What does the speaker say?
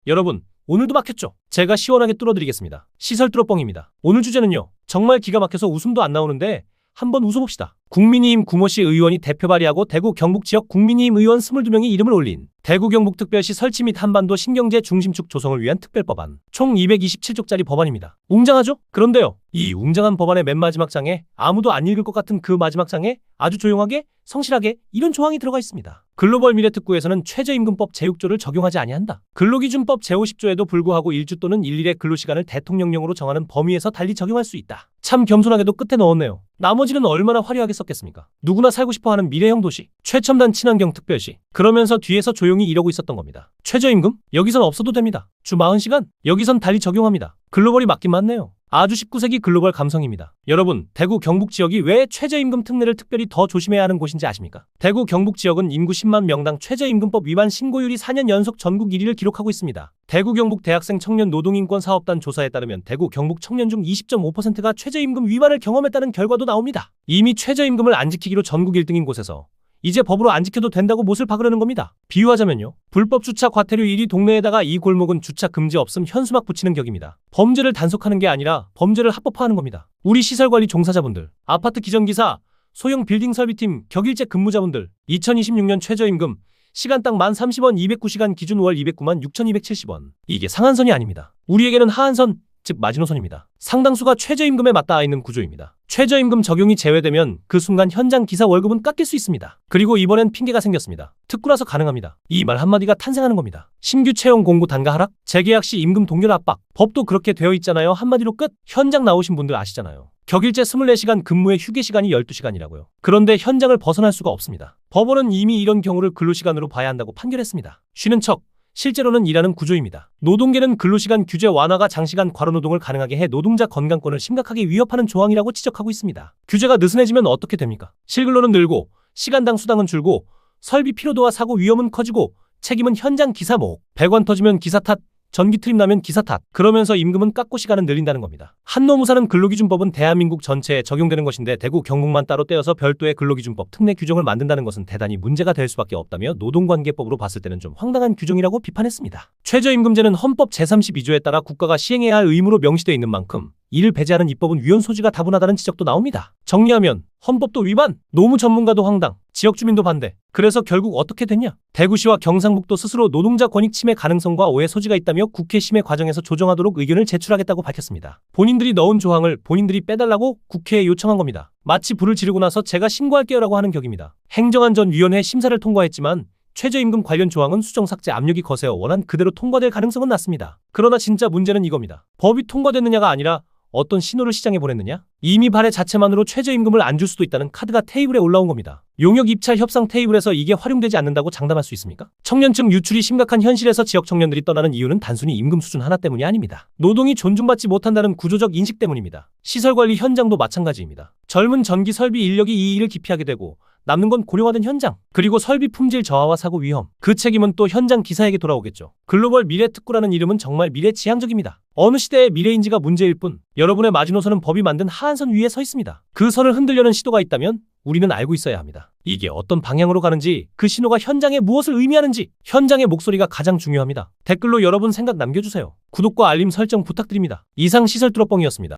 여러분, 오늘도 막혔죠? 제가 시원하게 뚫어드리겠습니다. 시설 뚫어뻥입니다. 오늘 주제는요. 정말 기가 막혀서 웃음도 안 나오는데 한번 웃어봅시다. 국민의힘 구모시 의원이 대표 발의하고 대구 경북 지역 국민의힘 의원 22명이 이름을 올린 대구 경북특별시 설치 및 한반도 신경제 중심축 조성을 위한 특별법안, 총 227쪽짜리 법안입니다. 웅장하죠? 그런데요, 이 웅장한 법안의 맨 마지막 장에 아무도 안 읽을 것 같은 그 마지막 장에 아주 조용하게 성실하게 이런 조항이 들어가 있습니다. 글로벌 미래특구에서는 최저임금법 제6조를 적용하지 아니한다. 근로기준법 제50조에도 불구하고 일주 또는 일일의 근로시간을 대통령령으로 정하는 범위에서 달리 적용할 수 있다. 참 겸손하게도 끝에 넣었네요. 나머지는 얼마나 화려하게 썼겠습니까? 누구나 살고 싶어하는 미래형 도시, 최첨단 친환경 특별시. 그러면서 뒤에서 조용히 이러고 있었던 겁니다. 최저임금? 여기선 없어도 됩니다. 주 40시간? 여기선 달리 적용합니다. 글로벌이 맞긴 맞네요. 아주 19세기 글로벌 감성입니다. 여러분, 대구 경북 지역이 왜 최저임금 특례를 특별히 더 조심해야 하는 곳인지 아십니까? 대구 경북 지역은 인구 10만 명당 최저임금법 위반 신고율이 4년 연속 전국 1위를 기록하고 있습니다. 대구 경북 대학생 청년 노동인권 사업단 조사에 따르면 대구 경북 청년 중 20.5%가 최저임금 위반을 경험했다는 결과도 나옵니다. 이미 최저임금을 안 지키기로 전국 1등인 곳에서 이제 법으로 안 지켜도 된다고 못을 박으려는 겁니다. 비유하자면요. 불법 주차 과태료 1위 동네에다가 이 골목은 주차 금지 없음 현수막 붙이는 격입니다. 범죄를 단속하는 게 아니라 범죄를 합법화하는 겁니다. 우리 시설관리 종사자분들, 아파트 기정기사, 소형 빌딩 설비팀, 격일제 근무자분들, 2026년 최저임금 시간당 1030원 209시간 기준 월 209만 6270원. 이게 상한선이 아닙니다. 우리에게는 하한선, 즉 마지노선입니다. 상당수가 최저임금에 맞닿아 있는 구조입니다. 최저임금 적용이 제외되면 그 순간 현장 기사 월급은 깎일 수 있습니다. 그리고 이번엔 핑계가 생겼습니다. 특구라서 가능합니다. 이 말 한마디가 탄생하는 겁니다. 신규 채용 공고 단가 하락, 재계약 시 임금 동결 압박, 법도 그렇게 되어 있잖아요. 한마디로 끝. 현장 나오신 분들 아시잖아요. 격일제 24시간 근무의 휴게 시간이 12시간이라고요. 그런데 현장을 벗어날 수가 없습니다. 법원은 이미 이런 경우를 근로시간으로 봐야 한다고 판결했습니다. 쉬는 척, 실제로는 일하는 구조입니다. 노동계는 근로시간 규제 완화가 장시간 과로노동을 가능하게 해 노동자 건강권을 심각하게 위협하는 조항이라고 지적하고 있습니다. 규제가 느슨해지면 어떻게 됩니까? 실근로는 늘고 시간당 수당은 줄고 설비 피로도와 사고 위험은 커지고 책임은 현장 기사 목. 배관 터지면 기사 탓, 전기 트림 나면 기사 탓. 그러면서 임금은 깎고 시간은 늘린다는 겁니다. 한노무사는 근로기준법은 대한민국 전체에 적용되는 것인데 대구 경북만 따로 떼어서 별도의 근로기준법 특례 규정을 만든다는 것은 대단히 문제가 될 수밖에 없다며 노동관계법으로 봤을 때는 좀 황당한 규정이라고 비판했습니다. 최저임금제는 헌법 제32조에 따라 국가가 시행해야 할 의무로 명시되어 있는 만큼 이를 배제하는 입법은 위헌 소지가 다분하다는 지적도 나옵니다. 정리하면 헌법도 위반, 노무 전문가도 황당, 지역 주민도 반대. 그래서 결국 어떻게 됐냐? 대구시와 경상북도 스스로 노동자 권익 침해 가능성과 오해 소지가 있다며 국회 심의 과정에서 조정하도록 의견을 제출하겠다고 밝혔습니다. 본인들이 넣은 조항을 본인들이 빼달라고 국회에 요청한 겁니다. 마치 불을 지르고 나서 제가 신고할게요라고 하는 격입니다. 행정안전위원회 심사를 통과했지만 최저임금 관련 조항은 수정 삭제 압력이 거세어 원안 그대로 통과될 가능성은 낮습니다. 그러나 진짜 문제는 이겁니다. 법이 통과됐느냐가 아니라 어떤 신호를 시장에 보냈느냐? 이미 발의 자체만으로 최저임금을 안 줄 수도 있다는 카드가 테이블에 올라온 겁니다. 용역 입찰 협상 테이블에서 이게 활용되지 않는다고 장담할 수 있습니까? 청년층 유출이 심각한 현실에서 지역 청년들이 떠나는 이유는 단순히 임금 수준 하나 때문이 아닙니다. 노동이 존중받지 못한다는 구조적 인식 때문입니다. 시설관리 현장도 마찬가지입니다. 젊은 전기 설비 인력이 이 일을 기피하게 되고 남는 건 고령화된 현장, 그리고 설비 품질 저하와 사고 위험. 그 책임은 또 현장 기사에게 돌아오겠죠. 글로벌 미래특구라는 이름은 정말 미래지향적입니다. 어느 시대의 미래인지가 문제일 뿐 여러분의 마지노선은 법이 만든 하한선 위에 서 있습니다. 그 선을 흔들려는 시도가 있다면 우리는 알고 있어야 합니다. 이게 어떤 방향으로 가는지, 그 신호가 현장에 무엇을 의미하는지, 현장의 목소리가 가장 중요합니다. 댓글로 여러분 생각 남겨주세요. 구독과 알림 설정 부탁드립니다. 이상 시설 뚫어뻥이었습니다.